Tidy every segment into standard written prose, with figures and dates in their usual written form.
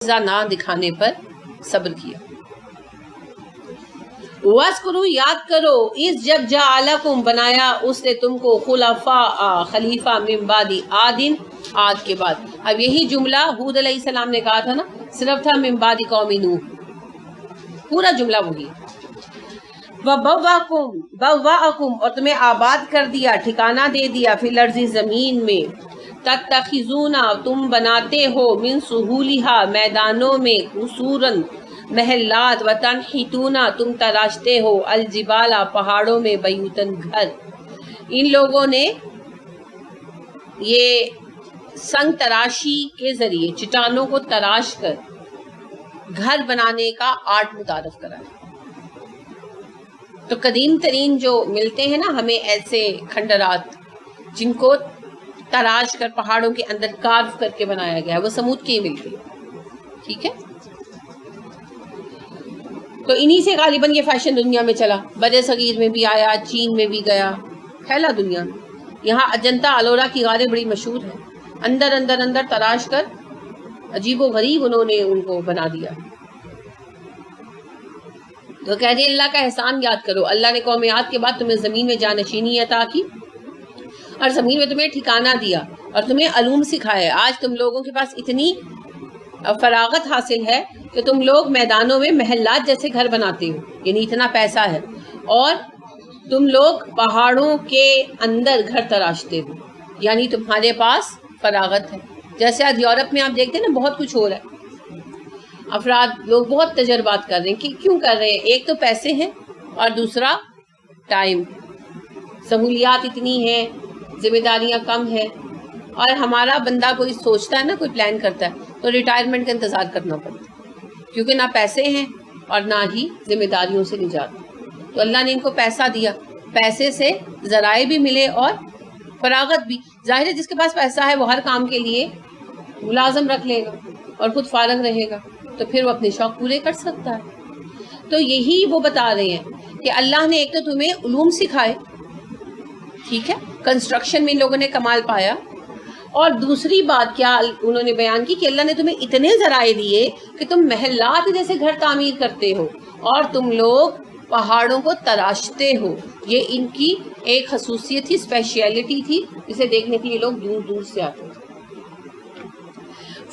نہ دکھانے پر صبر کیا۔ وَاذْكُرُوا یاد کرو اس جب جعلکم بنایا اس نے تم کو خلفاء خلیفہ من بعد عاد عاد کے بعد۔ اب یہی جملہ ہود علیہ السلام نے کہا تھا نا، صرف تھا من بعد قوم نوح، پورا جملہ وہی۔ وَبَوَّأَكُمْ اور تمہیں آباد کر دیا، ٹھکانہ دے دیا، فی الارض زمین میں، تتخذون تم بناتے ہو، من سہولہا میدانوں میں، قصوراً محلات، وتنحتون تم تراشتے ہو، الجبال پہاڑوں میں، بیوتن گھر۔ ان لوگوں نے یہ سنگ تراشی کے ذریعے چٹانوں کو تراش کر گھر بنانے کا آرٹ متعارف کرایا۔ تو قدیم ترین جو ملتے ہیں نا ہمیں ایسے کھنڈرات جن کو تراش کر پہاڑوں کے اندر کارو کر کے بنایا گیا ہے، وہ سمود کی ہی ملتی ہے، ٹھیک ہے۔ تو انہی سے غالباً یہ فیشن دنیا میں چلا، بر صغیر میں بھی آیا، چین میں بھی گیا، پھیلا دنیا میں۔ یہاں اجنتا الورا کی غاریں بڑی مشہور ہیں، اندر اندر اندر تراش کر عجیب و غریب انہوں نے ان کو بنا دیا۔ تو کہہ دیں اللہ کا احسان یاد کرو، اللہ نے قوم عاد کے بعد تمہیں زمین میں جانشینی عطا کی اور زمین میں تمہیں ٹھکانہ دیا اور تمہیں علوم سکھائے۔ آج تم لوگوں کے پاس اتنی فراغت حاصل ہے کہ تم لوگ میدانوں میں محلات جیسے گھر بناتے ہو، یعنی اتنا پیسہ ہے، اور تم لوگ پہاڑوں کے اندر گھر تراشتے ہو، یعنی تمہارے پاس فراغت ہے۔ جیسے آج یورپ میں آپ دیکھتے ہیں نا بہت کچھ ہو رہا ہے، افراد لوگ بہت تجربات کر رہے ہیں کہ کیوں کر رہے ہیں؟ ایک تو پیسے ہیں اور دوسرا ٹائم، سہولیات اتنی ہیں، ذمہ داریاں کم ہیں، اور ہمارا بندہ کوئی سوچتا ہے نا، کوئی پلان کرتا ہے تو ریٹائرمنٹ کا انتظار کرنا پڑتا ہے، کیونکہ نہ پیسے ہیں اور نہ ہی ذمہ داریوں سے نجات۔ تو اللہ نے ان کو پیسہ دیا، پیسے سے ذرائع بھی ملے اور فراغت بھی۔ ظاہر ہے جس کے پاس پیسہ ہے وہ ہر کام کے لیے ملازم رکھ لے گا اور خود فارغ رہے گا، تو پھر وہ اپنے شوق پورے کر سکتا ہے۔ تو یہی وہ بتا رہے ہیں کہ اللہ نے ایک تو تمہیں علوم سکھائے، ٹھیک ہے، کنسٹرکشن میں ان لوگوں نے کمال پایا، اور دوسری بات کیا انہوں نے بیان کی کہ اللہ نے تمہیں اتنے ذرائع دیے کہ تم محلات جیسے گھر تعمیر کرتے ہو اور تم لوگ پہاڑوں کو تراشتے ہو۔ یہ ان کی ایک خصوصیت تھی، اسپیشیلٹی تھی، جسے دیکھنے کے لیے لوگ دور دور سے آتے تھے۔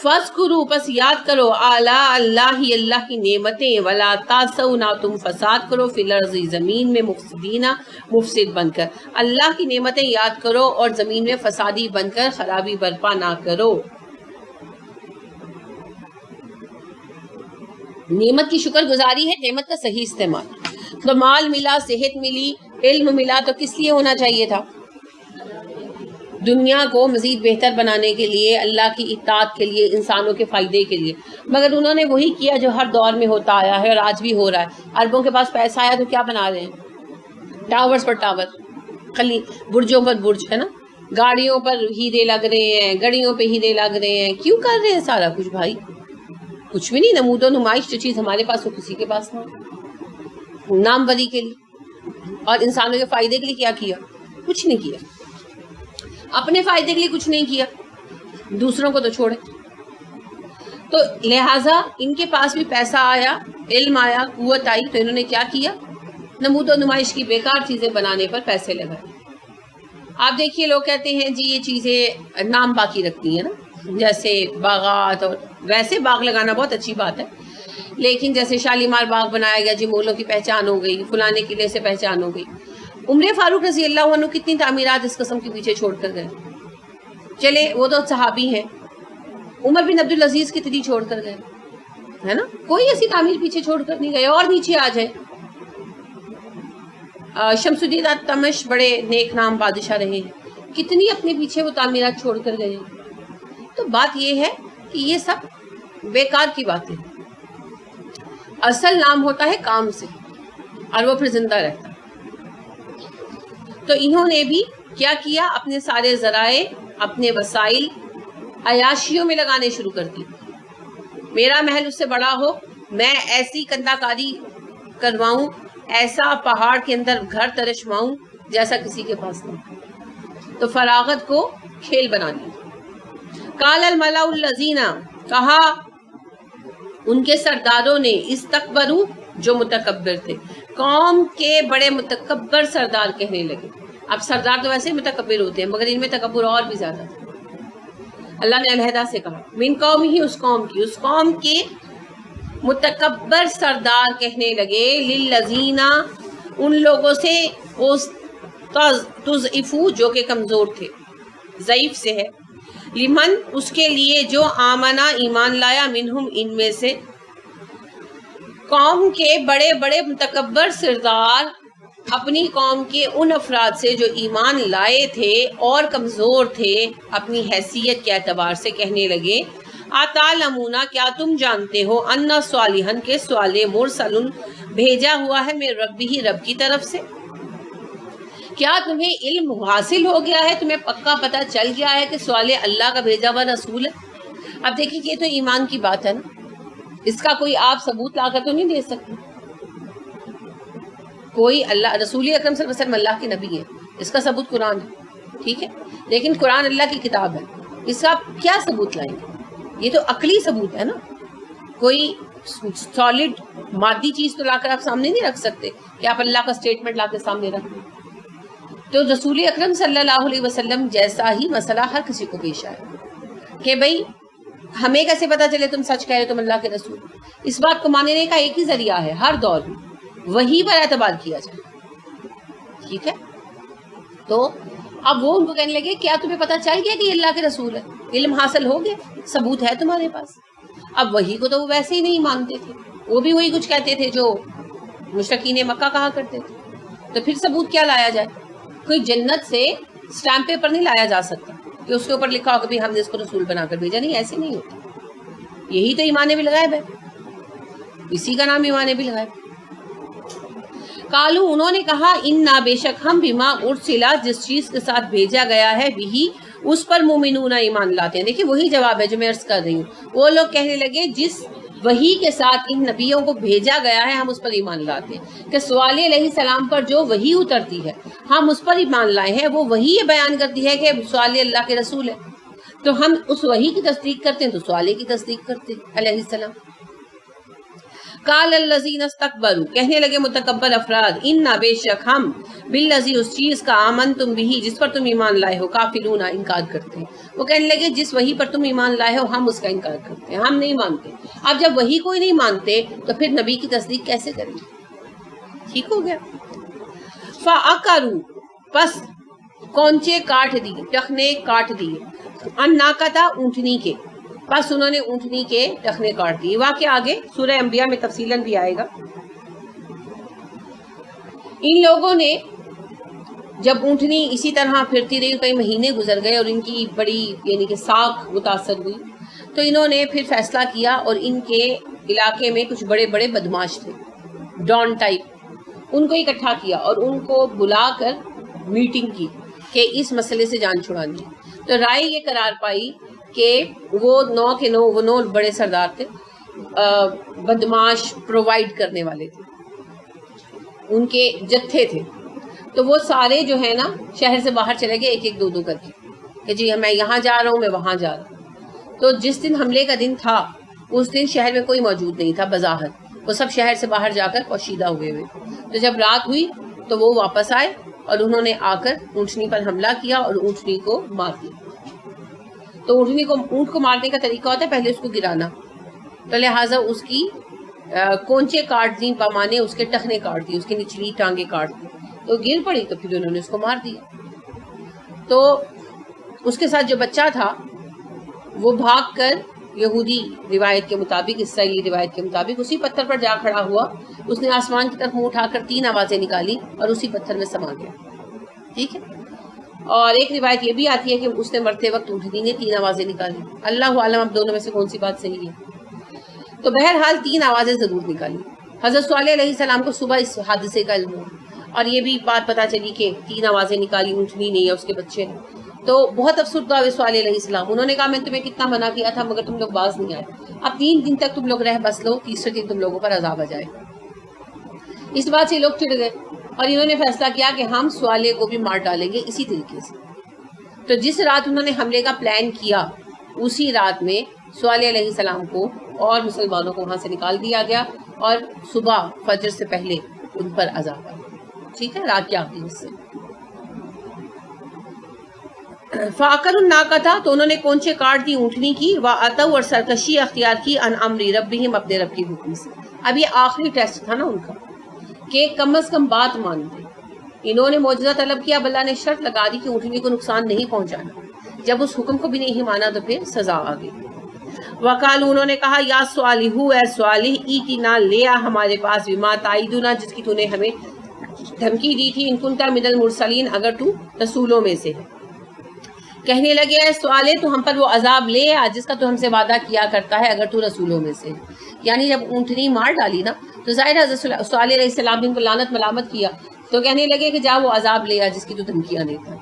فَاذْكُرُوا پس یاد کرو آلاء اللہ اللہ کی نعمتیں، وَلَا تَعْثَوْا نہ تم فساد کرو، فی الارض زمین میں، مفسدین مفسد بن کر۔ اللہ کی نعمتیں یاد کرو اور زمین میں فسادی بن کر خرابی برپا نہ کرو۔ نعمت کی شکر گزاری ہے نعمت کا صحیح استعمال۔ تو مال ملا، صحت ملی، علم ملا، تو کس لیے ہونا چاہیے تھا؟ دنیا کو مزید بہتر بنانے کے لیے، اللہ کی اطاعت کے لیے، انسانوں کے فائدے کے لیے۔ مگر انہوں نے وہی کیا جو ہر دور میں ہوتا آیا ہے اور آج بھی ہو رہا ہے۔ عربوں کے پاس پیسہ آیا تو کیا بنا رہے ہیں؟ ٹاورز پر ٹاور، خلی برجوں پر برج، ہے نا، گاڑیوں پر ہیرے لگ رہے ہیں، گڑیوں پہ ہیرے لگ رہے ہیں۔ کیوں کر رہے ہیں سارا کچھ بھائی؟ کچھ بھی نہیں، نمود و نمائش جو چیز ہمارے پاس ہو کسی کے پاس نہ ہو۔ نام وری کے لیے اور انسانوں کے فائدے کے لیے کیا کیا؟ کچھ نہیں کیا۔ اپنے فائدے کے لیے کچھ نہیں کیا، دوسروں کو تو چھوڑے۔ تو لہٰذا ان کے پاس بھی پیسہ آیا، علم آیا، قوت آئی، تو انہوں نے کیا کیا؟ نمود و نمائش کی بیکار چیزیں بنانے پر پیسے لگائے۔ آپ دیکھیے لوگ کہتے ہیں جی یہ چیزیں نام باقی رکھتی ہیں نا، جیسے باغات، اور ویسے باغ لگانا بہت اچھی بات ہے، لیکن جیسے شالیمار باغ بنایا گیا، جی مغلوں کی پہچان ہو گئی، فلانے قلعے سے پہچان ہو گئی۔ عمر فاروق رضی اللہ عنہ کتنی تعمیرات اس قسم کے پیچھے چھوڑ کر گئے، چلے وہ تو صحابی ہیں۔ عمر بن عبدالعزیز کتنی چھوڑ کر گئے، ہے نا، کوئی ایسی تعمیر پیچھے چھوڑ کر نہیں گئے۔ اور نیچے آ جائیں، شمس الدین التمش بڑے نیک نام بادشاہ رہے ہیں، کتنی اپنے پیچھے وہ تعمیرات چھوڑ کر گئے۔ تو بات یہ ہے کہ یہ سب بیکار کی باتیں، اصل نام ہوتا ہے کام سے، اور وہ پھر زندہ رہتا ہے۔ تو انہوں نے بھی کیا کیا؟ اپنے سارے ذرائع، اپنے وسائل عیاشیوں میں لگانے شروع کر دی۔ میرا محل اس سے بڑا ہو، میں ایسی کندہ کاری کرواؤں، ایسا پہاڑ کے اندر گھر ترشواؤں جیسا کسی کے پاس نہیں۔ تو فراغت کو کھیل بنا لیا۔ قال الملأ الذین، کہا ان کے سرداروں نے استکبرو جو متکبر تھے، قوم کے بڑے متکبر سردار کہنے لگے. اب سردار تو ویسے متکبر ہوتے ہیں مگر ان میں تکبر اور بھی زیادہ تھا. اللہ نے علیحدہ سے کہا من قوم ہی اس قوم کے متکبر سردار کہنے لگے للذین ان لوگوں سے تضعفو جو کہ کمزور تھے، ضعیف سے ہے، لمن اس کے لیے جو آمنا ایمان لایا، منہم ان میں سے. قوم کے بڑے بڑے متکبر سردار اپنی قوم کے ان افراد سے جو ایمان لائے تھے اور کمزور تھے اپنی حیثیت کے اعتبار سے کہنے لگے اتعلمون کیا تم جانتے ہو ان صالحن کے صالح مرسل بھیجا ہوا ہے میرے ربی رب کی طرف سے. کیا تمہیں علم حاصل ہو گیا ہے، تمہیں پکا پتہ چل گیا ہے کہ صالح اللہ کا بھیجا ہوا رسول ہے. اب دیکھیں کہ یہ تو ایمان کی بات ہے نا، اس کا کوئی آپ ثبوت لا کر تو نہیں دے سکتے. کوئی اللہ رسول اکرم صلی اللہ علیہ وسلم اللہ کے نبی ہے، اس کا ثبوت قرآن ہے، ٹھیک ہے، لیکن قرآن اللہ کی کتاب ہے، اس کا آپ کیا ثبوت لائیں گے؟ یہ تو عقلی ثبوت ہے نا، کوئی سالڈ مادی چیز تو لا کر آپ سامنے نہیں رکھ سکتے کہ آپ اللہ کا اسٹیٹمنٹ لا کے سامنے رکھ دیں. تو رسول اکرم صلی اللہ علیہ وسلم جیسا ہی مسئلہ ہر کسی کو پیش آئے کہ بھئی ہمیں کیسے پتا چلے تم سچ کہہ رہے تم اللہ کے رسول. اس بات کو ماننے کا ایک ہی ذریعہ ہے ہر دور میں، وہی پر اعتبار کیا جائے، ٹھیک ہے. تو اب وہ ان کو کہنے لگے کیا تمہیں پتا چل گیا کہ یہ اللہ کے رسول ہے، علم حاصل ہو گیا، ثبوت ہے تمہارے پاس. اب وہی کو تو وہ ویسے ہی نہیں مانتے تھے، وہ بھی وہی کچھ کہتے تھے جو مشرکین مکہ کہا کرتے تھے. تو پھر ثبوت کیا لایا جائے؟ کوئی جنت سے اسٹیمپ پیپر نہیں لایا جا سکتا کہ اس کے اوپر لکھا ہو کہ بھی ہم نے اس کو رسول بنا کر بھیجا. نہیں، ایسے نہیں ہوتا. یہی تو ایمان بالغیب ہے، اسی کا نام ایمان بالغیب. قالو انہوں نے کہا انا بے شک ہم بما ارسلا جس چیز کے ساتھ بھیجا گیا ہے بھی اس پر مومنون ایمان لاتے ہیں. دیکھیں وہی جواب ہے جو میں عرض کر رہی ہوں. وہ لوگ کہنے لگے جس وہی کے ساتھ ان نبیوں کو بھیجا گیا ہے ہم اس پر ایمان لاتے ہیں، کہ صالح علیہ السلام پر جو وحی اترتی ہے ہم اس پر ایمان لائے ہیں. وہ وحی یہ بیان کرتی ہے کہ صالح اللہ کے رسول ہے، تو ہم اس وحی کی تصدیق کرتے ہیں، تو صالح کی تصدیق کرتے ہیں علیہ السلام. قال الذین استکبروا کہنے لگے متکبر افراد انا بے شک ہم بالذی اس چیز کا آمنتم بھی جس پر تم ایمان لائے ہو کافرون انکار کرتے ہیں. وہ کہنے لگے جس وحی پر تم ایمان لائے ہو ہم اس کا انکار کرتے ہیں، ہم نہیں مانتے. اب جب وحی کوئی نہیں مانتے تو پھر نبی کی تصدیق کیسے کریں گے؟ ٹھیک ہو گیا. فَأَقَرُوا پس کونچے کاٹ دیے، ٹخنے کاٹ دیے، النَّاقَةَ اونٹنی کے، بس انہوں نے اونٹنی کے ٹخنے کاٹ دیے. واقعہ آگے سورہ انبیاء میں تفصیلاً بھی آئے گا. ان لوگوں نے جب اونٹنی اسی طرح پھرتی رہی، کئی مہینے گزر گئے اور ان کی بڑی یعنی کہ ساکھ متاثر ہوئی، تو انہوں نے پھر فیصلہ کیا اور ان کے علاقے میں کچھ بڑے بڑے بدماش تھے ڈان ٹائپ، ان کو اکٹھا کیا اور ان کو بلا کر میٹنگ کی کہ اس مسئلے سے جان چھڑانی ہے. تو رائے یہ قرار پائی کہ وہ 9 کے 9 وہ 9 بڑے سردار تھے، بدماش پرووائڈ کرنے والے تھے، ان کے جتھے تھے. تو وہ سارے جو ہے نا شہر سے باہر چلے گئے ایک ایک دو کر کے کہ جی میں یہاں جا رہا ہوں، میں وہاں جا رہا ہوں. تو جس دن حملے کا دن تھا اس دن شہر میں کوئی موجود نہیں تھا بظاہر، وہ سب شہر سے باہر جا کر پوشیدہ ہوئے ہوئے. تو جب رات ہوئی تو وہ واپس آئے اور انہوں نے آ کر اونٹنی پر حملہ کیا اور اونٹنی کو مار دیا. تو اونٹ کو مارنے کا طریقہ ہوتا ہے پہلے اس کو گرانا، تو لہٰذا اس کی کونچے کاٹ دی، پیمانے اس کے ٹخنے کاٹ دی، اس کی نچلی ٹانگیں کاٹ دی، تو گر پڑی. تو پھر انہوں نے اس کو مار دیا. تو اس کے ساتھ جو بچہ تھا وہ بھاگ کر یہودی روایت کے مطابق، اسرائیلی روایت کے مطابق اسی پتھر پر جا کھڑا ہوا. اس نے آسمان کی طرف منہ اٹھا کر 3 آوازیں نکالی اور اسی پتھر میں سما گیا. ٹھیک ہے. اور ایک روایت یہ بھی آتی ہے کہ اس نے مرتے وقت اونٹنی نے 3 آوازیں نکالی. اللہ عالم اب دونوں میں سے کون سی بات صحیح ہے. تو بہرحال 3 آوازیں ضرور نکالی. حضرت صالح علیہ السلام کو صبح اس حادثے کا علم ہوا اور یہ بھی بات پتہ چلی کہ 3 آوازیں نکالی اونٹنی نے یا اس کے بچے نے. تو بہت افسردہ ہوئے صالح علیہ السلام. انہوں نے کہا میں تمہیں کتنا منع کیا تھا مگر تم لوگ باز نہیں آئے. اب 3 دن تک تم لوگ رہ بس لو، تیسرے دن تم لوگوں پر عذاب آ جائے. اس بات سے لوگ چڑ گئے اور انہوں نے فیصلہ کیا کہ ہم صالح کو بھی مار ڈالیں گے اسی طریقے سے. تو جس رات انہوں نے حملے کا پلان کیا اسی رات میں صالح علیہ السلام کو اور مسلمانوں کو وہاں سے نکال دیا گیا اور صبح فجر سے پہلے ان پر عذاب آیا. ٹھیک ہے, رات کے آخری حصے. فَعَقَرُوا النَّاقَةَ تو انہوں نے کونچے کاٹ دی اونٹنی کی, وَأَتَوْا اور سرکشی اختیار کی عَنْ أَمْرِ رَبِّهِمْ اپنے رب کے حکم سے. اب یہ آخری ٹیسٹ تھا نا ان کا کہ کم از کم بات مانتے. انہوں نے معجزہ طلب کیا, اب اللہ نے شرط لگا دی کہ اونٹنی کو نقصان نہیں پہنچانا. جب اس حکم کو بھی نہیں مانا تو پھر سزا آ گئی. وقالوا انہوں نے کہا یا صالح اے صالح ایتنا لے آ ہمارے پاس بما تعیدنا جس کی تو نے ہمیں دھمکی دی تھی, ان کنت من المرسلین اگر تو رسولوں میں سے ہے. کہنے لگے اے صالح تو ہم پر وہ عذاب لے آ جس کا تو ہم سے وعدہ کیا کرتا ہے اگر تو رسولوں میں سے. یعنی جب اونٹنی مار ڈالی نا تو ظاہر ہے صالح علیہ السلام نے ان کو لعنت ملامت کیا تو کہنے لگے کہ جا وہ عذاب لے آ جس کی تو دھمکیاں دیتا ہے.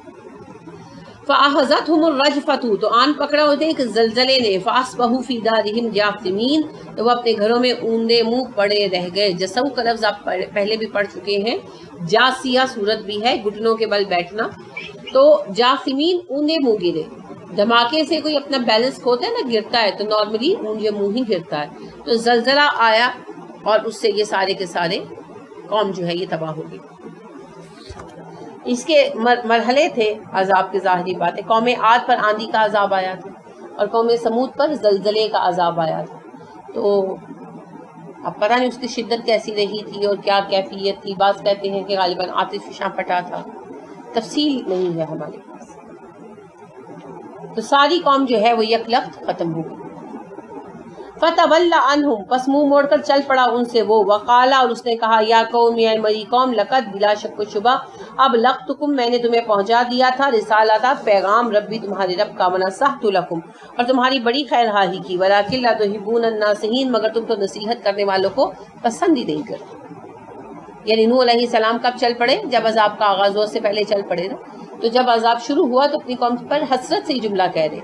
فَأَخَذَتْهُمُ الرَّجْفَةُ تو آن پکڑا ہوتے ایک زلزلے نے, فَأَصْبَحُوا فِي دَارِهِمْ جَاثِمِينَ تو وہ اپنے گھروں میں اوندے منہ پڑے رہ گئے. جسو کا لفظ آپ پہلے بھی پڑھ چکے ہیں, جاسیہ صورت بھی ہے گھٹنوں کے بل بیٹھنا, تو جاثمین اوندے منہ گرے. دھماکے سے کوئی اپنا بیلنس کھوتا ہے نا, گرتا ہے تو نارملی اونجے منہ ہی گرتا ہے. تو زلزلہ آیا اور اس سے یہ سارے کے سارے قوم جو ہے یہ تباہ ہو گئی. اس کے مرحلے تھے عذاب کے, ظاہری بات ہے. قوم عاد پر آندھی کا عذاب آیا تھا اور قوم سمود پر زلزلے کا عذاب آیا تھا. تو اب پتہ نہیں اس کی شدت کیسی رہی تھی اور کیا کیفیت تھی. بعض کہتے ہیں کہ غالباً آتش فشاں پھٹا تھا, تفصیل نہیں ہے ہمارے پاس. تو ساری قوم جو ہے وہ یک لخت ختم ہو گئی. فَتَوَلَّ عَنْهُمْ پس منہ موڑ کر چل پڑا ان سے وہ. وَقَالَ اور اس نے کہا یا قوم اے میری قوم, لقد بلا شک و شبہ اب لقتکم میں نے تمہیں پہنچا دیا تھا, رسالتا پیغام ربی تمہارے رب کا, ونصحت لکم اور تمہاری بڑی خیر خواہی کی, ولکن لا تحبون الناصحین مگر تم تو نصیحت کرنے والوں کو پسند ہی نہیں کرتے. یعنی نوح علیہ السلام کب چل پڑے؟ جب عذاب کا آغاز ہوا, اس سے پہلے چل پڑے نا. تو جب عذاب شروع ہوا تو اپنی قوم پر حسرت سے یہ جملہ کہہ رہے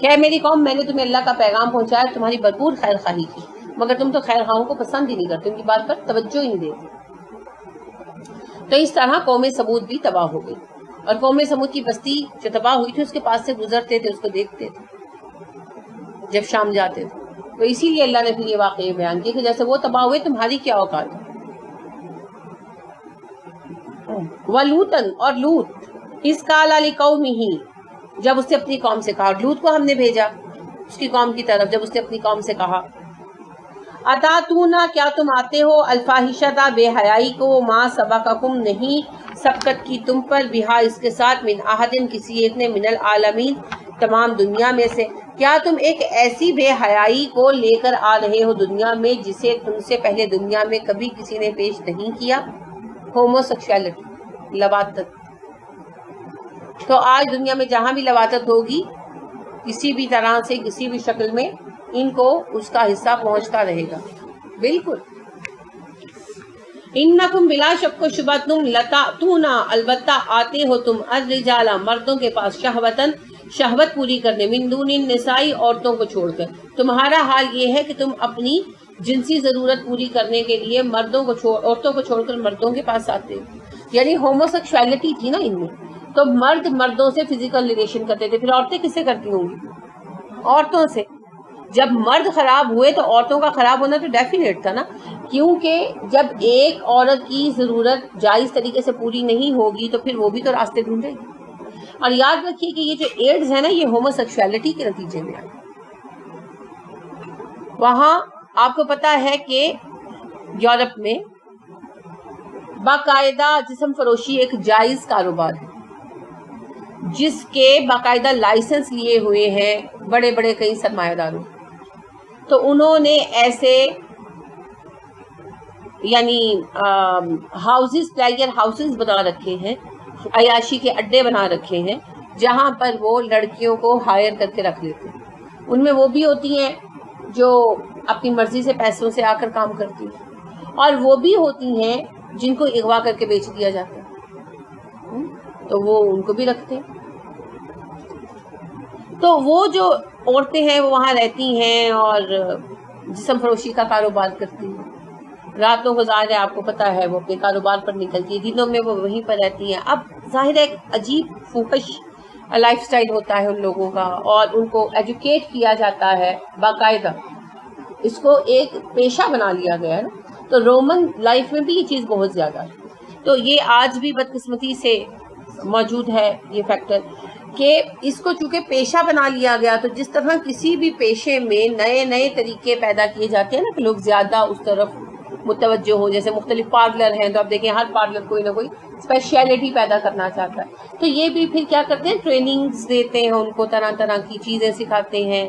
کہ میری قوم میں نے تمہیں اللہ کا پیغام پہنچایا, تمہاری بھرپور خیر خواہی کی, مگر تم تو خیر خواہوں کو پسند ہی نہیں کرتے, ان کی بات پر توجہ ہی نہیں دیتے. تو اس طرح قوم سمود بھی تباہ ہو گئی. اور قوم سمود کی بستی جو تباہ ہوئی تھی اس کے پاس سے گزرتے تھے, اس کو دیکھتے تھے جب شام جاتے تھے. تو اسی لیے اللہ نے پھر یہ واقعے بیان کیا کہ جیسے وہ تباہ ہوئے تمہاری کیا اوقات ہے. وَلُوطًا اور لوط اِذْ قَالَ لِقَوْمِهِ جب اس نے اپنی قوم سے کہا, لوط کو ہم نے بھیجا اس کی قوم کی طرف, جب اس نے اپنی قوم سے کہا اتاتونا کیا تم آتے ہو, الفاحشۃ بے حیائی کو, ما سبقکم نہیں سبقت کی تم پر, بہا اس کے ساتھ, من احد کسی ایک نے, من العالمین تمام دنیا میں سے. کیا تم ایک ایسی بے حیائی کو لے کر آ رہے ہو دنیا میں جسے تم سے پہلے دنیا میں کبھی کسی نے پیش نہیں کیا؟ ہومو سیکشوالٹی, لواطت. تو آج دنیا میں جہاں بھی لواطت ہوگی کسی بھی طرح سے کسی بھی شکل میں ان کو اس کا حصہ پہنچتا رہے گا. بالکل. انکم بلا شک و شبہ تم لتاتونا البتہ آتے ہو تم, الرجال مردوں کے پاس, شہوتن شہوت پوری کرنے, من دون النساء عورتوں کو چھوڑ کر. تمہارا حال یہ ہے کہ تم اپنی جنسی ضرورت پوری کرنے کے لیے عورتوں کو چھوڑ کر مردوں کے پاس آتے. یعنی ہومو سیکشوالٹی تھی نا ان میں, تو مرد مردوں سے فزیکل ریلیشن کرتے تھے, پھر عورتیں کس سے کرتی ہوں گی؟ عورتوں سے. جب مرد خراب ہوئے تو عورتوں کا خراب ہونا تو ڈیفینیٹ تھا نا, کیونکہ جب ایک عورت کی ضرورت جائز طریقے سے پوری نہیں ہوگی تو پھر وہ بھی تو راستے ڈھونڈے گی. اور یاد رکھیے کہ یہ جو ایڈز ہے نا یہ ہومو سیکشوالٹی کے نتیجے میں آئی. وہاں آپ کو پتا ہے کہ یورپ میں باقاعدہ جسم فروشی ایک جائز کاروبار ہے جس کے باقاعدہ لائسنس لیے ہوئے ہیں بڑے بڑے کئی سرمایہ داروں. تو انہوں نے ایسے یعنی ہاؤسز, پلیئر ہاؤسز بنا رکھے ہیں, عیاشی کے اڈے بنا رکھے ہیں جہاں پر وہ لڑکیوں کو ہائر کر کے رکھ لیتے ہیں. ان میں وہ بھی ہوتی ہیں جو اپنی مرضی سے پیسوں سے آ کر کام کرتی ہیں, اور وہ بھی ہوتی ہیں جن کو اغوا کر کے بیچ دیا جاتا ہے, تو وہ ان کو بھی رکھتے ہیں. تو وہ جو عورتیں ہیں وہ وہاں رہتی ہیں اور جسم فروشی کا کاروبار کرتی ہیں. راتوں کو ظاہر ہے آپ کو پتا ہے وہ اپنے کاروبار پر نکلتی ہے, دنوں میں وہ وہیں پر رہتی ہیں. اب ظاہر ہے ایک عجیب فوکش لائف سٹائل ہوتا ہے ان لوگوں کا, اور ان کو ایجوکیٹ کیا جاتا ہے باقاعدہ اس کو ایک پیشہ بنا لیا گیا ہے نا. تو رومن لائف میں بھی یہ چیز بہت زیادہ ہے. تو یہ آج بھی بدقسمتی سے موجود ہے یہ فیکٹر کہ اس کو چونکہ پیشہ بنا لیا گیا. تو جس طرح کسی بھی پیشے میں نئے نئے طریقے پیدا کیے جاتے ہیں نا کہ لوگ زیادہ اس طرف متوجہ ہوں, جیسے مختلف پارلر ہیں تو آپ دیکھیں ہر پارلر کوئی نہ کوئی اسپیشلٹی پیدا کرنا چاہتا ہے. تو یہ بھی پھر کیا کرتے ہیں, ٹریننگز دیتے ہیں ان کو, طرح طرح کی چیزیں سکھاتے ہیں,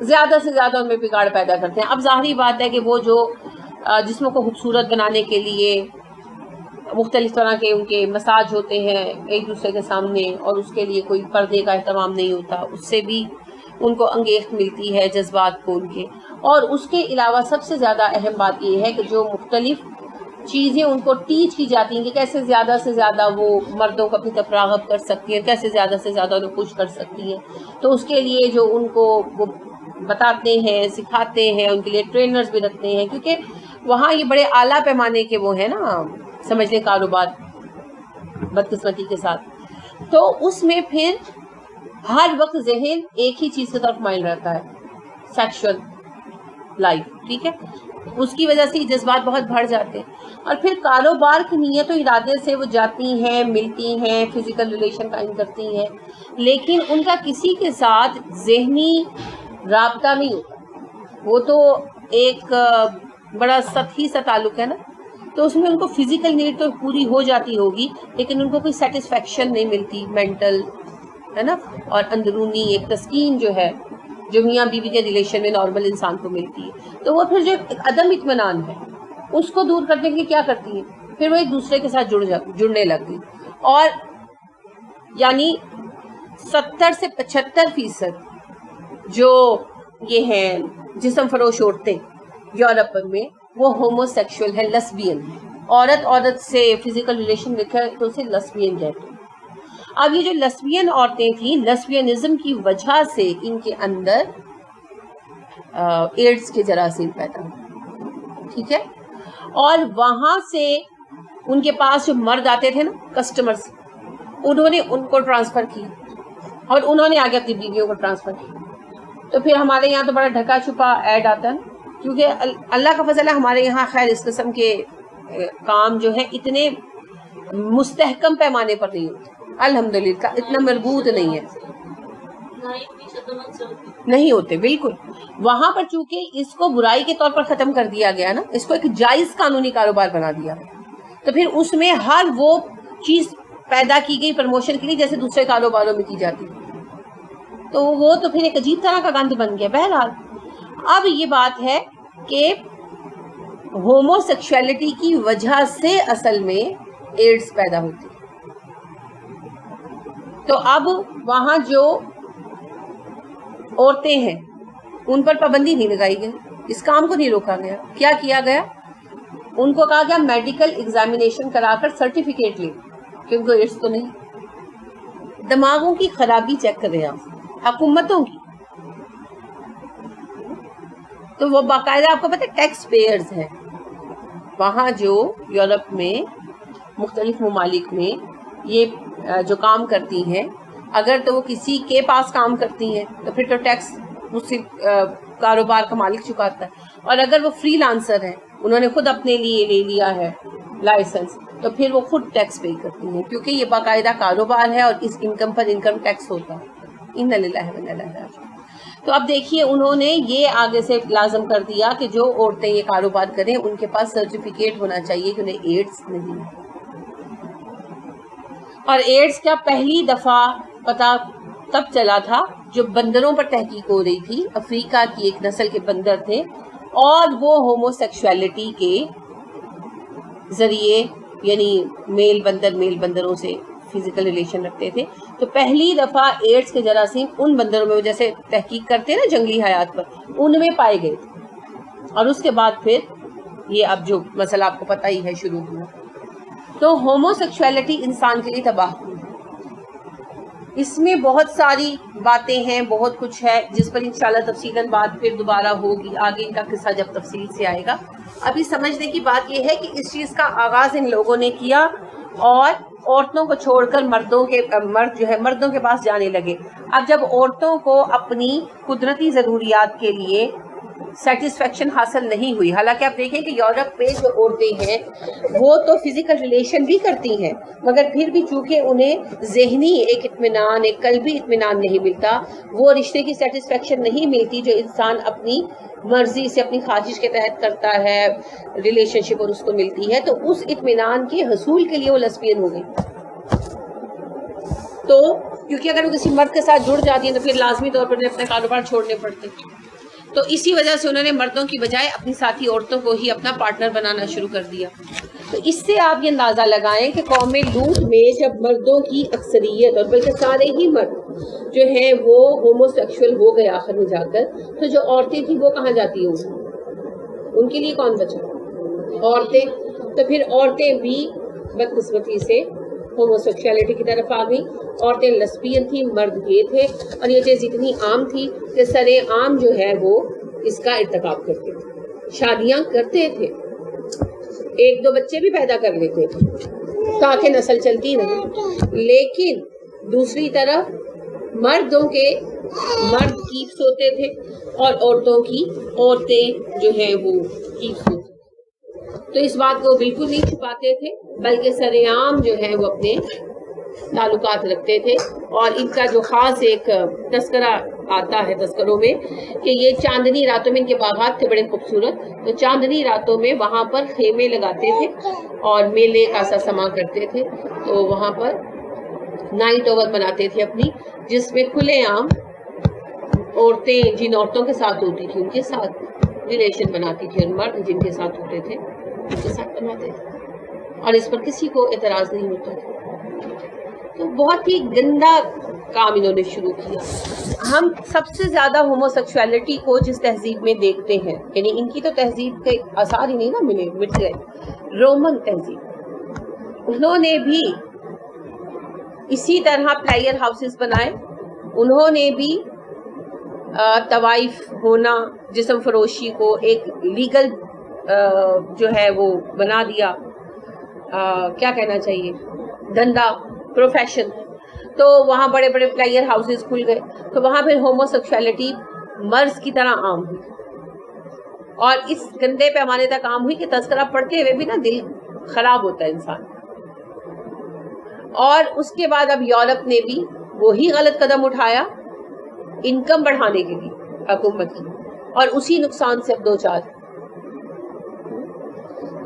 زیادہ سے زیادہ ان میں بگاڑ پیدا کرتے ہیں. اب ظاہری بات ہے کہ وہ جو جسموں کو خوبصورت بنانے کے لیے مختلف طرح کے ان کے مساج ہوتے ہیں ایک دوسرے کے سامنے, اور اس کے لیے کوئی پردے کا اہتمام نہیں ہوتا, اس سے بھی ان کو انگیخت ملتی ہے جذبات کو ان کے. اور اس کے علاوہ سب سے زیادہ اہم بات یہ ہے کہ جو مختلف چیزیں ان کو ٹیچ کی جاتی ہیں کہ کیسے زیادہ سے زیادہ وہ مردوں کو اپنی طرف راغب کر سکتی ہیں, کیسے زیادہ سے زیادہ انہیں خوش کر سکتی ہیں. تو اس کے لیے جو ان کو وہ بتاتے ہیں, سکھاتے ہیں, ان کے لیے ٹرینرز بھی رکھتے ہیں, کیونکہ وہاں یہ بڑے اعلیٰ پیمانے کے وہ ہیں نا سمجھ لیں کاروبار بدقسمتی کے ساتھ. تو اس میں پھر ہر وقت ذہن ایک ہی چیز کی طرف مائل رہتا ہے, سیکشل لائف, ٹھیک ہے. اس کی وجہ سے جذبات بہت بڑھ جاتے ہیں, اور پھر کاروبار کی نیت و ارادے سے وہ جاتی ہیں, ملتی ہیں, فزیکل ریلیشن قائم کرتی ہیں, لیکن ان کا کسی کے ساتھ ذہنی رابطہ نہیں ہوتا. وہ تو ایک بڑا سطحی سا تعلق ہے نا, تو اس میں ان کو فزیکل نیڈ تو پوری ہو جاتی ہوگی لیکن ان کو کوئی سیٹسفیکشن نہیں ملتی مینٹل, ہے نا, اور اندرونی ایک تسکین جو ہے جو میاں بیوی کے ریلیشن میں نارمل انسان کو ملتی ہے. تو وہ پھر جو عدم اطمینان ہے اس کو دور کرنے کے لیے کیا کرتی ہے, پھر وہ ایک دوسرے کے ساتھ جڑنے لگ گئی. اور یعنی 70 سے 75% جو یہ ہیں جسم فروش عورتیں یورپ میں وہ ہومو سیکشول ہے, لسبین. عورت سے فزیکل ریلیشن رکھے تو اسے لسبین کہتے ہیں. اب یہ جو لسبین عورتیں تھیں, لسبینزم کی وجہ سے ان کے اندر ایڈز کے جراثیم پیدا ہوئے, ٹھیک ہے. اور وہاں سے ان کے پاس جو مرد آتے تھے نا کسٹمرز, انہوں نے ان کو ٹرانسفر کی اور انہوں نے آگے اپنی بیویوں کو ٹرانسفر کی. تو پھر ہمارے یہاں تو بڑا ڈھکا چھپا ایڈ آتا ہے, کیونکہ اللہ کا فضل ہے ہمارے یہاں خیر اس قسم کے کام جو ہے اتنے مستحکم پیمانے پر نہیں ہوتے, الحمدللہ اتنا مربوط نہیں ہے, نہیں ہوتے بالکل. وہاں پر چونکہ اس کو برائی کے طور پر ختم کر دیا گیا نا, اس کو ایک جائز قانونی کاروبار بنا دیا, تو پھر اس میں ہر وہ چیز پیدا کی گئی پروموشن کے لیے جیسے دوسرے کاروباروں میں کی جاتی, تو وہ تو پھر ایک عجیب طرح کا گند بن گیا. بہرحال اب یہ بات ہے کہ ہومو سیکشولیٹی کی وجہ سے اصل میں ایڈز پیدا ہوتی. تو اب وہاں جو عورتیں ہیں ان پر پابندی نہیں لگائی گئی, اس کام کو نہیں روکا گیا. کیا کیا گیا, ان کو کہا گیا میڈیکل ایگزامینیشن کرا کر سرٹیفکیٹ لے کہ ان کو ایڈز تو نہیں. دماغوں کی خرابی چیک کر رہے ہیں حکومتوں کی. تو وہ باقاعدہ آپ کو پتہ ہے ٹیکس پیئرز ہیں وہاں جو یورپ میں مختلف ممالک میں یہ جو کام کرتی ہیں, اگر تو وہ کسی کے پاس کام کرتی ہیں تو پھر تو ٹیکس اس کاروبار کا مالک چکاتا ہے, اور اگر وہ فری لانسر ہیں انہوں نے خود اپنے لیے لے لیا ہے لائسنس تو پھر وہ خود ٹیکس پے کرتی ہیں, کیونکہ یہ باقاعدہ کاروبار ہے اور اس انکم پر انکم ٹیکس ہوتا ہے. اِنَّا لِلَّهِ وَإِنَّا إِلَيْهِ راجعون. تو اب دیکھیے انہوں نے یہ آگے سے لازم کر دیا کہ جو عورتیں یہ کاروبار کریں ان کے پاس سرٹیفکیٹ ہونا چاہیے کہ انہیں ایڈز نہیں ہے. اور ایڈز کا پہلی دفعہ پتہ تب چلا تھا جو بندروں پر تحقیق ہو رہی تھی. افریقہ کی ایک نسل کے بندر تھے اور وہ ہومو سیکشولیٹی کے ذریعے یعنی میل بندروں سے فزیکل ریلیشن رکھتے تھے. تو پہلی دفعہ ایڈز کے جراثیم ان بندروں میں جیسے تحقیق کرتے ہیں نا جنگلی حیات پر, ان میں پائے گئے تھے. اور اس کے بعد پھر یہ اب جو مسئلہ آپ کو پتہ ہی ہے شروع ہوا. تو ہومو سیکشولیٹی انسان کے لیے تباہ ہوئی. اس میں بہت ساری باتیں ہیں, بہت کچھ ہے جس پر انشاءاللہ تفصیلاً بات پھر دوبارہ ہوگی آگے کا قصہ جب تفصیل سے آئے گا. ابھی سمجھنے کی بات یہ ہے کہ اس چیز کا آغاز ان لوگوں نے کیا اور عورتوں کو چھوڑ کر مردوں کے پاس جانے لگے. اب جب عورتوں کو اپنی قدرتی ضروریات کے لیے سیٹسفیکشن حاصل نہیں ہوئی، حالانکہ آپ دیکھیں کہ یورپ میں جو عورتیں ہیں وہ تو فزیکل ریلیشن بھی کرتی ہیں، مگر پھر بھی چونکہ انہیں ذہنی ایک اطمینان، ایک قلبی اطمینان نہیں ملتا، وہ رشتے کی سیٹسفیکشن نہیں ملتی جو انسان اپنی مرضی سے اپنی خواہش کے تحت کرتا ہے ریلیشن شپ اور اس کو ملتی ہے، تو اس اطمینان کے حصول کے لیے وہ لیسبین ہو گئی. تو کیونکہ اگر وہ کسی مرد کے ساتھ جڑ جاتی ہیں تو پھر لازمی طور پر اپنے کاروبار چھوڑنے پڑتے، تو اسی وجہ سے انہوں نے مردوں کی بجائے اپنی ساتھی عورتوں کو ہی اپنا پارٹنر بنانا شروع کر دیا. تو اس سے آپ یہ اندازہ لگائیں کہ قوم لوط میں جب مردوں کی اکثریت اور بلکہ سارے ہی مرد جو ہیں وہ ہومو سیکشول ہو گئے آخر میں جا کر، تو جو عورتیں تھیں وہ کہاں جاتی ہوں، ان کے لیے کون بچا؟ عورتیں. تو پھر عورتیں بھی بدقسمتی سے ہومو سیکشولیٹی کی طرف آ گئی. عورتیں لیسبین تھیں، مرد گے تھے، اور یہ چیز اتنی عام تھی کہ سرے عام جو ہے وہ اس کا ارتکاب کرتے تھے، شادیاں کرتے تھے، ایک دو بچے بھی پیدا کر لیتے تھے تاکہ نسل چلتی رہے. لیکن دوسری طرف مردوں کے مرد کیپس ہوتے تھے اور عورتوں کی عورتیں جو ہیں وہ کیپس ہوتی. تو اس بات کو بالکل نہیں چھپاتے تھے، بلکہ سر عام جو ہے وہ اپنے تعلقات رکھتے تھے. اور ان کا جو خاص ایک تذکرہ آتا ہے تذکروں میں کہ یہ چاندنی راتوں میں، ان کے باغات تھے بڑے خوبصورت، تو چاندنی راتوں میں وہاں پر خیمے لگاتے تھے اور میلے کا سا سما کرتے تھے. تو وہاں پر نائٹ اوور مناتے تھے اپنی، جس میں کھلے عام عورتیں جن عورتوں کے ساتھ ہوتی تھی ان کے ساتھ ریلیشن بناتی تھی، اور مرد جن کے ساتھ ہوتے تھے ان کے ساتھ بناتے تھے، اور اس پر کسی کو اعتراض نہیں ہوتا تھا. تو بہت ہی گندا کام انہوں نے شروع کیا. ہم سب سے زیادہ ہومو سیکشولیٹی کو جس تہذیب میں دیکھتے ہیں، یعنی ان کی تو تہذیب کے آثار ہی نہیں نا ملے، مٹ گئے. رومن تہذیب، انہوں نے بھی اسی طرح پلیئر ہاؤسز بنائے، انہوں نے بھی طوائف ہونا، جسم فروشی کو ایک لیگل جو ہے وہ بنا دیا، کیا کہنا چاہیے، دھندا، پروفیشن. تو وہاں بڑے بڑے پلیئر ہاؤسز کھل گئے، تو وہاں پھر ہومو سیکشولیٹی مرض کی طرح عام ہوئی، اور اس گندے پیمانے تک عام ہوئی کہ تذکرہ پڑھتے ہوئے بھی نا دل خراب ہوتا ہے انسان. اور اس کے بعد اب یورپ نے بھی وہی غلط قدم اٹھایا انکم بڑھانے کے لیے حکومت کی، اور اسی نقصان سے اب دو چار.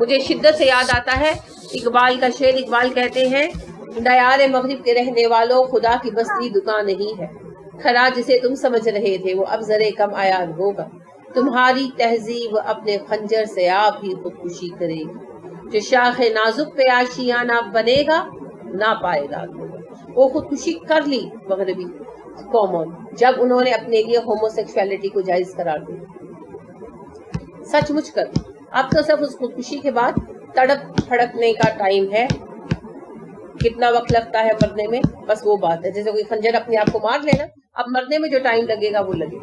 مجھے شدت سے یاد آتا ہے اقبال کا شعر. اقبال کہتے ہیں، دیار مغرب کے رہنے والوں، خدا کی بستی دکان نہیں ہے، کھرا جسے تم سمجھ رہے تھے وہ اب ذرے کم عیار ہوگا. تمہاری تہذیب اپنے خنجر سے آپ ہی خودکشی کرے گی، جو شاخ نازک پہ آشیانہ بنے گا نہ پائے گا. وہ خودکشی کر لی مغربی قوموں جب انہوں نے اپنے لیے ہومو سیکشولیٹی کو جائز قرار دیا. سچ مچ کر اب تو صرف اس خودکشی کے بعد تڑپ پھڑکنے کا ٹائم ہے. کتنا وقت لگتا ہے مرنے میں، بس وہ بات ہے. جیسے کوئی خنجر اپنے آپ کو مار لینا، اب مرنے میں جو ٹائم لگے گا وہ لگے.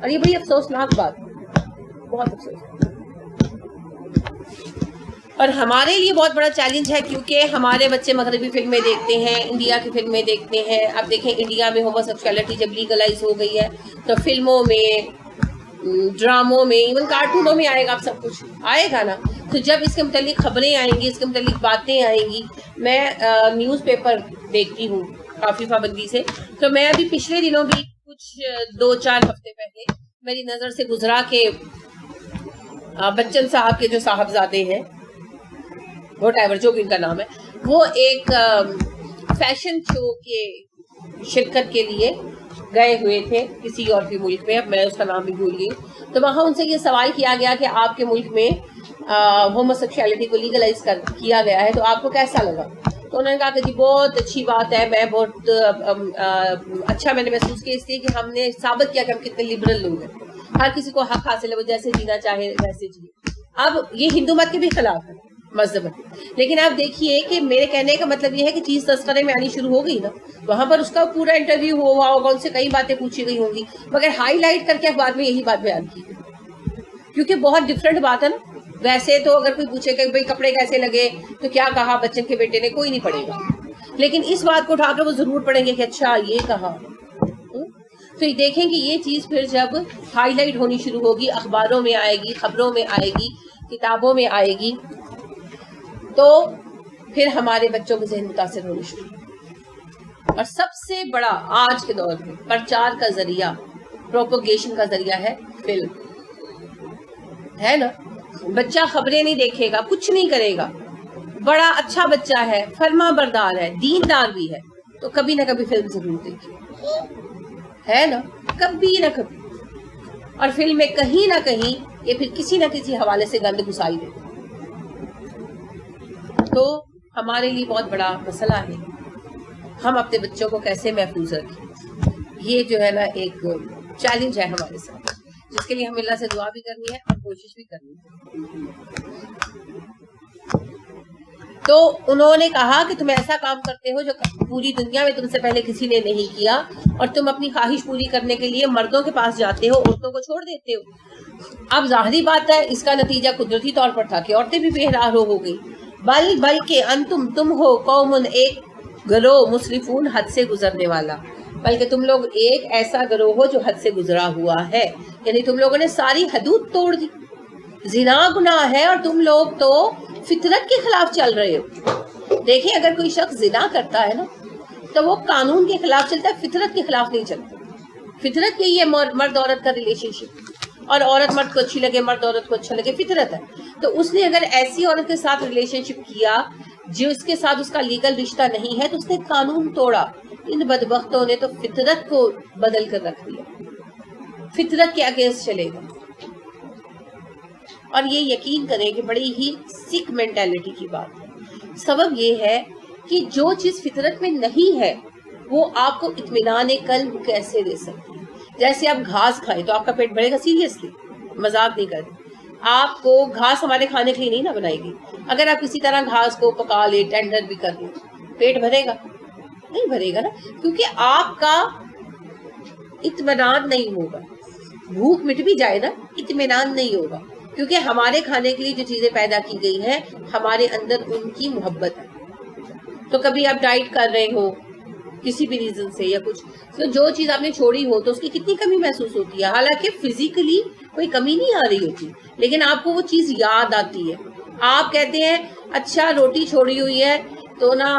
اور یہ بڑی افسوسناک بات ہے، بہت افسوس. اور ہمارے لیے بہت بڑا چیلنج ہے، کیونکہ ہمارے بچے مغربی فلمیں دیکھتے ہیں، انڈیا کی فلمیں دیکھتے ہیں. اب دیکھیں انڈیا میں ہومو سیکشولیٹی جب لیگلائز ہو گئی ہے تو فلموں میں، ڈراموں میں، ایون کارٹونوں میں آئے گا، اب سب کچھ آئے گا نا. تو جب اس کے متعلق خبریں آئیں گی، اس کے متعلق باتیں آئیں گی. میں نیوز پیپر دیکھتی ہوں کافی پابندی سے، تو میں ابھی پچھلے دنوں بھی کچھ 2-4 ہفتے پہلے میری نظر سے گزرا کہ بچن صاحب کے جو صاحبزادے ہیں، وٹ ایور جو بھی ان کا نام ہے، وہ ایک فیشن شو کے شرکت کے لیے گئے ہوئے تھے کسی یورپی ملک میں، اب میں اس کا نام بھی بھول گئی. تو وہاں ان سے یہ سوال کیا گیا کہ آپ کے ملک میں ہومو سیکشولیٹی کو لیگلائز کیا گیا ہے، تو آپ کو کیسا لگا؟ تو انہوں نے کہا کہ جی بہت اچھی بات ہے، میں بہت اچھا میں نے محسوس کیا، اس لیے کہ ہم نے ثابت کیا کہ ہم کتنے لبرل لوگ ہیں، ہر کسی کو حق حاصل ہے، وہ جیسے جینا چاہے ویسے جیے. اب یہ ہندو مت کے بھی خلاف ہے مذہب، لیکن آپ دیکھیے کہ میرے کہنے کا مطلب یہ ہے کہ چیز تذکرے میں آنی شروع ہو گئی نا، وہاں پر اس کا پورا انٹرویو ہوا ہوگا، ان سے کئی باتیں پوچھی گئی ہوں گی، مگر ہائی لائٹ کر کے اخبار میں یہی بات بیان کی گئی، کیونکہ بہت ڈفرینٹ بات ہے نا. ویسے تو اگر کوئی پوچھے کہ بھائی کپڑے کیسے لگے تو کیا کہا بچن کے بیٹے نے، کوئی نہیں پڑھے گا، لیکن اس بات کو اٹھا کر وہ ضرور پڑھیں گے کہ اچھا یہ کہا. تو یہ دیکھیں کہ یہ چیز پھر جب ہائی لائٹ ہونی شروع ہوگی، اخباروں میں آئے گی، خبروں میں آئے گی، کتابوں میں آئے گی، تو پھر ہمارے بچوں کے ذہن متاثر ہونے شروع ہوگی۔ اور سب سے بڑا آج کے دور میں پرچار کا ذریعہ، پروپوگیشن کا ذریعہ ہے فلم، ہے نا۔ بچہ خبریں نہیں دیکھے گا، کچھ نہیں کرے گا، بڑا اچھا بچہ ہے، فرما بردار ہے، دیندار بھی ہے، تو کبھی نہ کبھی فلم ضرور دیکھے، ہے نا، کبھی نہ کبھی۔ اور فلم میں کہیں نہ کہیں یہ پھر کسی نہ کسی حوالے سے گند گھسائی دے، تو ہمارے لیے بہت بڑا مسئلہ ہے ہم اپنے بچوں کو کیسے محفوظ رکھیں۔ یہ جو ہے نا ایک چیلنج ہے ہمارے ساتھ، جس کے لیے ہمیں اللہ سے دعا بھی کرنی ہے اور کوشش بھی کرنی ہے۔ تو انہوں نے کہا کہ تم ایسا کام کرتے ہو جو پوری دنیا میں تم سے پہلے کسی نے نہیں کیا، اور تم اپنی خواہش پوری کرنے کے لیے مردوں کے پاس جاتے ہو، عورتوں کو چھوڑ دیتے ہو۔ اب ظاہری بات ہے اس کا نتیجہ قدرتی طور پر تھا کہ عورتیں بھی بے راہ ہو گئی۔ بلکہ انتم تم ہو قومن ایک گروہ مسرفون حد سے گزرنے والا، بلکہ تم لوگ ایک ایسا گروہ ہو جو حد سے گزرا ہوا ہے، یعنی تم لوگوں نے ساری حدود توڑ دی۔ زنا گناہ ہے اور تم لوگ تو فطرت کے خلاف چل رہے ہو۔ دیکھیں اگر کوئی شخص زنا کرتا ہے نا تو وہ قانون کے خلاف چلتا ہے، فطرت کے خلاف نہیں چلتا۔ فطرت یہی ہے مرد عورت کا ریلیشن شپ، اور عورت مرد کو اچھی لگے، مرد عورت کو اچھا لگے، فطرت ہے۔ تو اس نے اگر ایسی عورت کے ساتھ ریلیشن شپ کیا جو اس کے ساتھ اس کا لیگل رشتہ نہیں ہے تو اس نے قانون توڑا۔ ان بدبختوں نے تو فطرت کو بدل کر رکھ دیا، فطرت کے اگینسٹ چلے گا۔ اور یہ یقین کریں کہ بڑی ہی سکھ مینٹیلٹی کی بات ہے۔ سبب یہ ہے کہ جو چیز فطرت میں نہیں ہے وہ آپ کو اطمینان قلب کیسے دے سکتی ہے۔ جیسے آپ گھاس کھائیں تو آپ کا پیٹ بھرے گا، سیریسلی مذاق نہیں کریں۔ آپ کو گھاس ہمارے کھانے کے لیے نہیں نہ بنائی گئی، اگر آپ کسی طرح گھاس کو پکا لیں، ٹینڈر بھی کر لیں، پیٹ بھرے گا؟ نہیں بھرے گا نا، کیونکہ آپ کا اطمینان نہیں ہوگا۔ بھوک مٹ بھی جائے نا، اطمینان نہیں ہوگا، کیونکہ ہمارے کھانے کے لیے جو چیزیں پیدا کی گئی ہیں ہمارے اندر ان کی محبت ہے۔ تو کبھی آپ ڈائٹ کر رہے ہو کسی بھی ریزن سے یا کچھ، تو جو چیز آپ نے چھوڑی ہو تو اس کی کتنی کمی محسوس ہوتی ہے، حالانکہ فزیکلی کوئی کمی نہیں آ رہی ہوتی، لیکن آپ کو وہ چیز یاد آتی ہے۔ آپ کہتے ہیں اچھا روٹی چھوڑی ہوئی ہے تو نا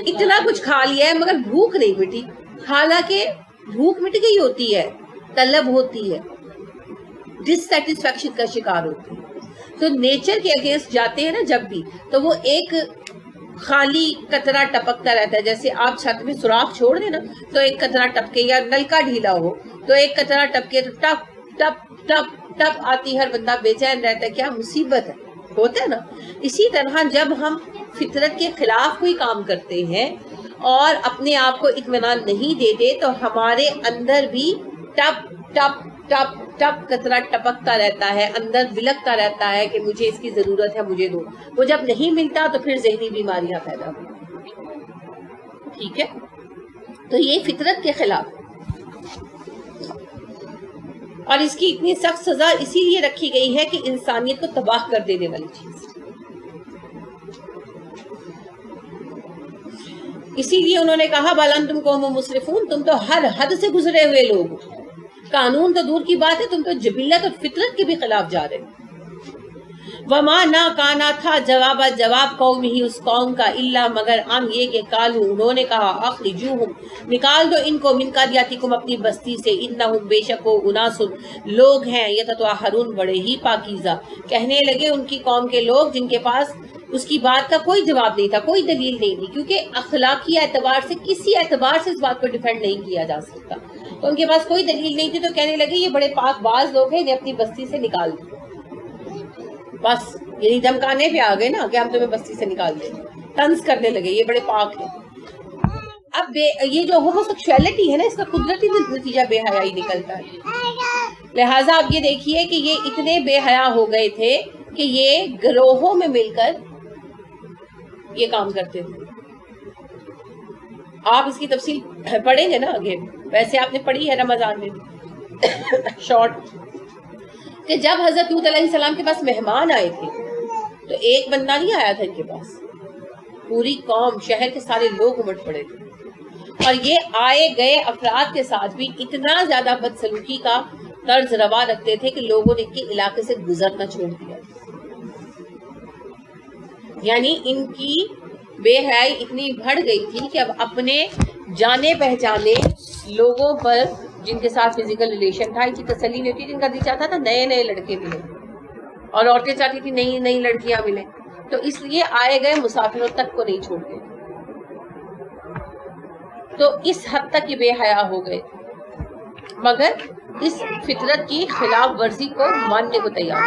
اتنا کچھ کھا لیا ہے مگر بھوک نہیں مٹی، حالانکہ بھوک مٹ گئی ہوتی ہے، طلب ہوتی ہے، ڈس سیٹسفیکشن کا شکار ہوتی ہے۔ تو نیچر کے اگینسٹ جاتے ہیں نا جب بھی، تو وہ ایک خالی قطرہ ٹپکتا رہتا ہے۔ جیسے آپ چھت میں سوراخ چھوڑ دیں نا تو ایک قطرہ ٹپکے، یا نلکا ڈھیلا ہو تو ایک قطرہ ٹپکے، تو ٹپ ٹپ ٹپ ٹپ آتی، ہر بندہ بے چین رہتا ہے، کیا مصیبت ہے، ہوتا ہے نا۔ اسی طرح جب ہم فطرت کے خلاف کوئی کام کرتے ہیں اور اپنے آپ کو اطمینان نہیں دیتے تو ہمارے اندر بھی ٹپ ٹپ ٹپ ٹپ قطرہ ٹپکتا رہتا ہے، اندر بلکتا رہتا ہے کہ مجھے اس کی ضرورت ہے، مجھے دو۔ وہ جب نہیں ملتا تو پھر ذہنی بیماریاں پیدا ہوتی، ٹھیک ہے۔ تو یہ فطرت کے خلاف، اور اس کی اتنی سخت سزا اسی لیے رکھی گئی ہے کہ انسانیت کو تباہ کر دینے والی چیز۔ اسی لیے انہوں نے کہا بل انتم قوم مسرفون، تم تو ہر حد سے گزرے ہوئے لوگ ہو، قانون تو دور کی بات ہے، تم تو جبلت اور فطرت کے بھی خلاف جا رہے ہو۔ وما نہ کانا تھا جواب قوم ہی اس قوم کا، الا مگر ان یہ کہ قالو انہوں نے کہا اخرجوہم نکال دو ان کو، من قریتکم اپنی بستی سے، انہم بے شک وہ اناس لوگ ہیں، یتطہرون بڑے ہی پاکیزہ۔ کہنے لگے ان کی قوم کے لوگ جن کے پاس اس کی بات کا کوئی جواب نہیں تھا، کوئی دلیل نہیں تھی، کیونکہ اخلاقی اعتبار سے کسی اعتبار سے اس بات کو ڈیفینڈ نہیں کیا جا سکتا، تو ان کے پاس کوئی دلیل نہیں تھی، تو کہنے لگے یہ بڑے پاک باز لوگ ہیں، انہیں اپنی بستی سے نکال دو۔ بس یعنی دھمکانے پہ آ گئے نا کہ ہم تمہیں بستی سے نکال دیں، طنز کرنے لگے یہ بڑے پاک ہیں۔ اب یہ جو ہومو سیکشولیٹی ہے نا، اس کا قدرتی نتیجہ بے حیائی نکلتا ہے۔ لہٰذا آپ یہ دیکھیے کہ یہ اتنے بے حیا ہو گئے تھے کہ یہ گروہوں میں مل کر یہ کام کرتے تھے۔ آپ اس کی تفصیل پڑھیں گے نا آگے، ویسے آپ نے پڑھی ہے رمضان میں شارٹ، کہ جب حضرت لوط علیہ السلام کے پاس مہمان آئے تھے تو ایک بندہ نہیں آیا تھا ان کے پاس، پوری قوم، شہر کے سارے لوگ امٹ پڑے تھے۔ اور یہ آئے گئے افراد کے ساتھ بھی اتنا زیادہ بدسلوکی کا طرز روا رکھتے تھے کہ لوگوں نے ان کے علاقے سے گزرنا چھوڑ دیا. یعنی ان کی بے حیائی اتنی بڑھ گئی تھی کہ اب اپنے جانے پہچانے لوگوں پر جن کے ساتھ فزیکل ریلیشن تھا ان کی تسلی نہیں ہوتی. جن کا دل چاہتا تھا نئے نئے لڑکے ملے اور عورتیں چاہتی تھی نئی نئی لڑکیاں ملیں, تو اس لیے آئے گئے مسافروں تک کو نہیں چھوڑتے. تو اس حد تک یہ بے حیا ہو گئے مگر اس فطرت کی خلاف ورزی کو ماننے کو تیار.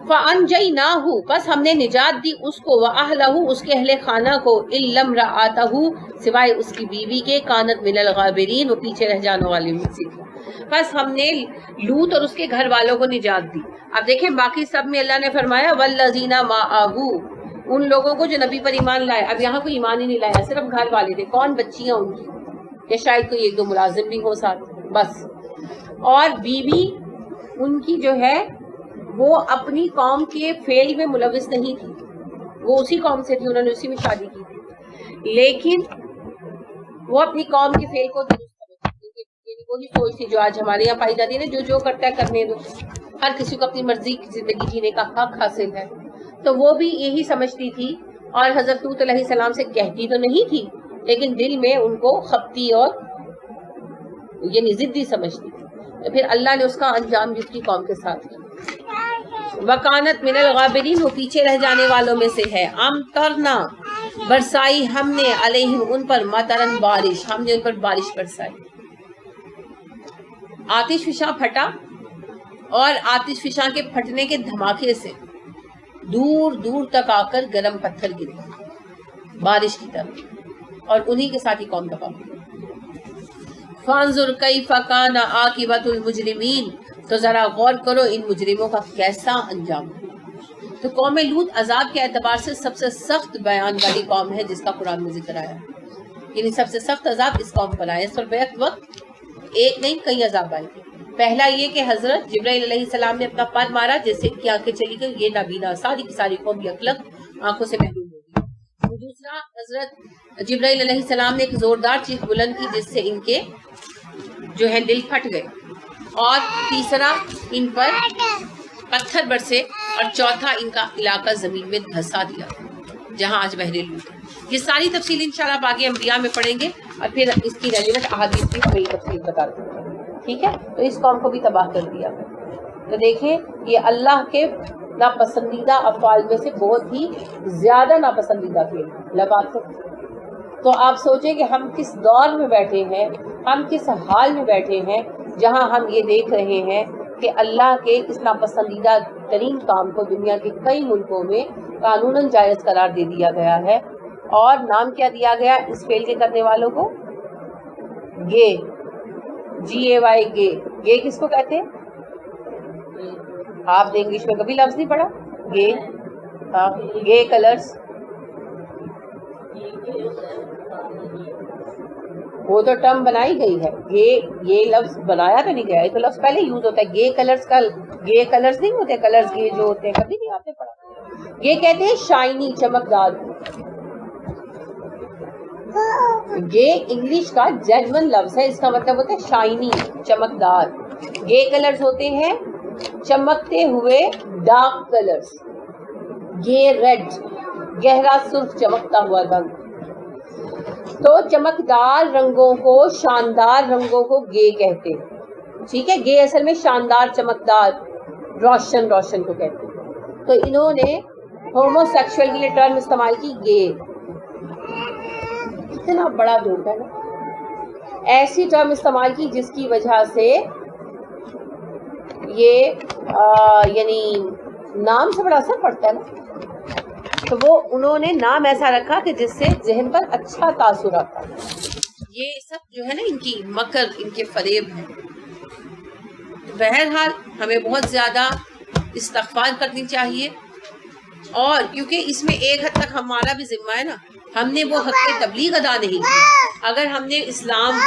فَأَنْجَيْنَاهُ بس ہم نے نجات دی اس کو, وَأَهْلَهُ اس کے اہل خانہ کو, إِلَّا امْرَأَتَهُ سوائے اس کی بیوی کے, كَانَتْ مِنَ الْغَابِرِينَ وہ پیچھے رہ جانے والی میں سے. بس ہم نے لوط اور اس کے گھر والوں کو نجات دی. اب دیکھیں باقی سب میں اللہ نے فرمایا وَالَّذِينَ مَعَهُ ان لوگوں کو جو نبی پر ایمان لائے. اب یہاں کوئی ایمان ہی نہیں لایا, صرف گھر والے تھے. کون؟ بچیاں ان کی, یا شاید کوئی ایک دو ملازم بھی ہو ساتھ بس. اور بیوی ان کی جو ہے وہ اپنی قوم کے فعل میں ملوث نہیں تھی, وہ اسی قوم سے تھی, انہوں نے اسی میں شادی کی تھی, لیکن وہ اپنی قوم کے فعل کو درست سمجھتی. وہی سوچ تھی جو آج ہمارے یہاں پائی جاتی ہے نا, جو کرتا ہے کرنے دو, ہر کسی کو اپنی مرضی کی زندگی جینے کا حق حاصل ہے. تو وہ بھی یہی سمجھتی تھی اور حضرت لوط علیہ السلام سے کہتی تو نہیں تھی لیکن دل میں ان کو خپتی اور یعنی ضدی سمجھتی تھی. تو پھر اللہ نے اس کا انجام جس کی قوم کے ساتھ کیا. وَكَانَتْ مِنَ الْغَابِرِينَ وہ پیچھے رہ جانے والوں میں سے ہے. امطرنا برسائی ہم نے علیہم ان پر مطرن بارش, ہم نے ان پر بارش برسائی. آتش فشاں پھٹا اور آتش فشاں کے پھٹنے کے دھماکے سے دور دور تک آ کر گرم پتھر گرے بارش کی طرح, اور انہی کے ساتھ ہی قوم تباہ ہوئی. فانظر کیف کان عاقبۃ المجرمین تو ذرا غور کرو ان مجرموں کا کیسا انجام. تو قوم لوط عذاب کے اعتبار سے سب سے سخت بیان والی قوم ہے جس کا قرآن میں ذکر آیا, یعنی سب سے سخت عذاب اس قوم پر آیا. اس پر بیک وقت ایک نہیں کئی عذاب آئے. پہلا یہ کہ حضرت جبرائیل علیہ السلام نے اپنا پر مارا جس سے ان کی آنکھیں چلی گئی, یہ نابینا ساری کی ساری قوم یکلک آنکھوں سے محروم ہو گئی. دوسرا حضرت جبرائیل علیہ السلام نے ایک زوردار چیخ بلند کی جس سے ان کے جو ہے دل پھٹ گئے. اور تیسرا ان پر پتھر برسے, اور چوتھا ان کا علاقہ زمین میں دھسا دیا جہاں آج بحر لوط ہے. یہ ساری تفصیل انشاءاللہ باقی انبیاء میں پڑھیں گے اور پھر اس کی ریلیونٹ احادیث کی بڑی تفصیل بتا دیں گے. ٹھیک ہے, تو اس قوم کو بھی تباہ کر دیا. تو دیکھیں یہ اللہ کے ناپسندیدہ افعال میں سے بہت ہی زیادہ ناپسندیدہ تھے لباس. تو آپ سوچیں کہ ہم کس دور میں بیٹھے ہیں, ہم کس حال میں بیٹھے ہیں جہاں ہم یہ دیکھ رہے ہیں کہ اللہ کے اس ناپسندیدہ ترین کام کو دنیا کے کئی ملکوں میں قانوناً جائز قرار دے دیا گیا ہے. اور نام کیا دیا گیا اس فعل کے کرنے والوں کو؟ گے, GAY گے. گے کس کو کہتے ہیں؟ آپ نے انگلش میں کبھی لفظ نہیں پڑھا گے؟ ہاں, گے کلرز, وہ تو ٹرم بنائی گئی ہے. یہ لفظ بنایا تو نہیں گیا, یہ تو لفظ پہلے یوز ہوتا ہے. گے کلرز کا گے کلرز نہیں ہوتے, کلرز گے جو ہوتے ہیں کبھی نہیں آپ نے پڑھا. یہ کہتے ہیں شائنی, چمکدار. گے انگلش کا جرمن لفظ ہے, اس کا مطلب ہوتا ہے شائنی, چمکدار. گے کلرز ہوتے ہیں چمکتے ہوئے ڈارک کلرز. گے ریڈ, گہرا سرخ چمکتا ہوا رنگ. تو چمکدار رنگوں کو, شاندار رنگوں کو گے کہتے ہیں. ٹھیک ہے, گے اصل میں شاندار, چمکدار, روشن کو کہتے ہیں. تو انہوں نے ہومو سیکشول کے لیے ٹرم استعمال کی گے. اتنا بڑا دھوکہ ہے نا, ایسی ٹرم استعمال کی جس کی وجہ سے یہ یعنی نام سے بڑا اثر پڑتا ہے نا. تو وہ انہوں نے نام ایسا رکھا کہ جس سے ذہن پر اچھا تاثر آتا ہے. یہ سب جو ہے نا ان کی مکر, ان کے فریب ہیں. بہرحال ہمیں بہت زیادہ استغفار کرنی چاہیے, اور کیونکہ اس میں ایک حد تک ہمارا بھی ذمہ ہے نا, ہم نے وہ حق کی تبلیغ ادا نہیں کی. اگر ہم نے اسلام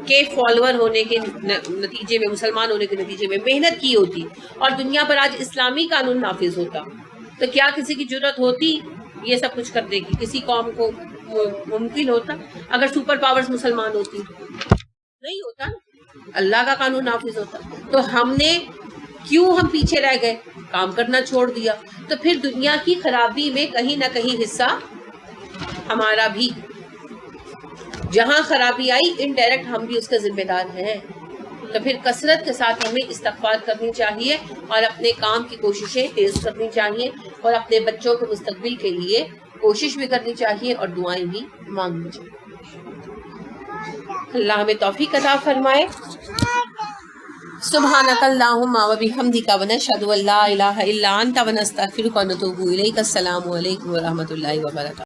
کے فالوور ہونے کے نتیجے میں, مسلمان ہونے کے نتیجے میں محنت کی ہوتی اور دنیا پر آج اسلامی قانون نافذ ہوتا, تو کیا کسی کی جرت ہوتی یہ سب کچھ کر دے گی. کسی قوم کو ممکن ہوتا اگر سپر پاورز مسلمان ہوتی؟ نہیں ہوتا نا. اللہ کا قانون نافذ ہوتا. تو ہم نے کیوں ہم پیچھے رہ گئے؟ کام کرنا چھوڑ دیا. تو پھر دنیا کی خرابی میں کہیں نہ کہیں حصہ ہمارا بھی. جہاں خرابی آئی انڈائریکٹ ہم بھی اس کے ذمہ دار ہیں. تو پھر کثرت کے ساتھ ہمیں استغفار کرنی چاہیے اور اپنے کام کی کوششیں تیز کرنی چاہیے اور اپنے بچوں کے مستقبل کے لیے کوشش بھی کرنی چاہیے اور دعائیں بھی مانگنی چاہیے. اللہ ہمیں توفیق عطا فرمائے. سبحانک اللہم و بحمدک ونشہد ان لا الہ الا انت ونستغفرک ونتوب الیک. السلام علیکم ورحمۃ اللہ وبرکاتہ.